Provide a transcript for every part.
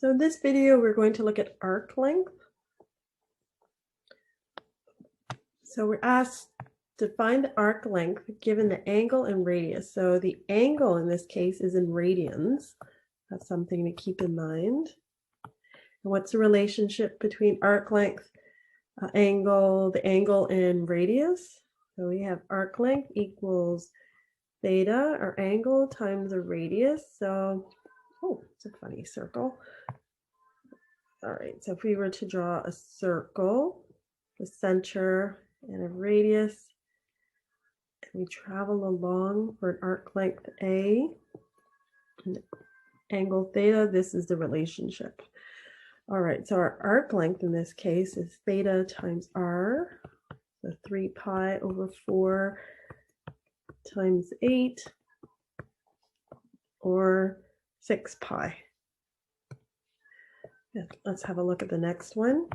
So in this video, we're going to look at arc length. So we're asked to find the arc length given the angle and radius. So the angle in this case is in radians. That's something to keep in mind. And what's the relationship between arc length, the angle and radius? So we have arc length equals theta, or angle, times the radius. So, oh, it's a funny circle. All right, so if we were to draw a circle, the center and a radius, and we travel along for an arc length A, and angle theta, this is the relationship. All right, so our arc length in this case is theta times r, so 3 pi over 4 times 8, or 6 pi. Yeah, let's have a look at the next one.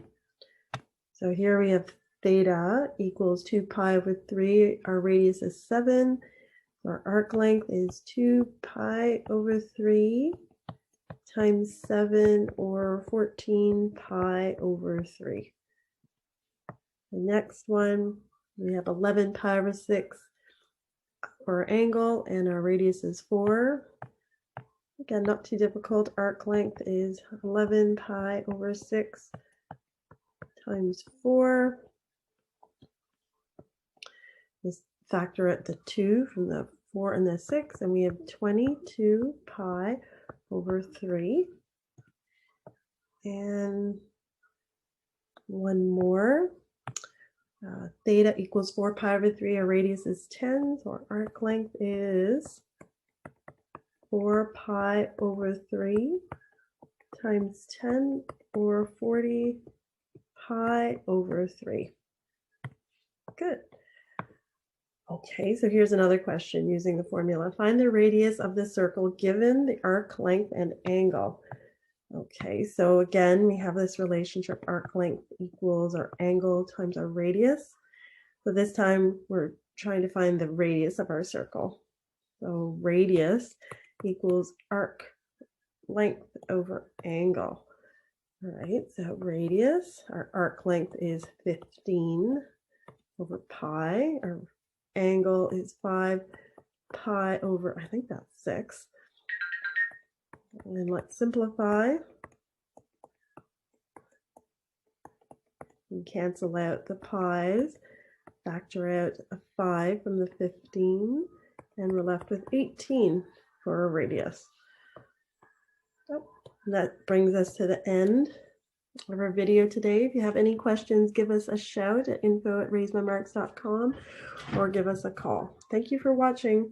So here we have theta equals 2 pi over 3. Our radius is 7. So our arc length is 2 pi over 3 times 7, or 14 pi over 3. The next one, we have 11 pi over 6 for our angle, and our radius is 4. Again, not too difficult. Arc length is 11 pi over 6 times 4. Just factor out the 2 from the 4 and the 6, and we have 22 pi over 3. And one more. Theta equals 4 pi over 3. Our radius is 10, so our arc length is 4 pi over 3 times 10, or 40 pi over 3. Good. Okay, so here's another question using the formula. Find the radius of the circle given the arc length and angle. Okay, so again, we have this relationship, arc length equals our angle times our radius. So this time we're trying to find the radius of our circle. So radius equals arc length over angle. All right, so radius, our arc length is 15 over pi. Our angle is 5 pi over, I think that's 6. And let's simplify and cancel out the pi's, factor out a 5 from the 15, and we're left with 18 for a radius. Oh, that brings us to the end of our video today. If you have any questions, give us a shout at info@raisemymarks.com or give us a call. Thank you for watching.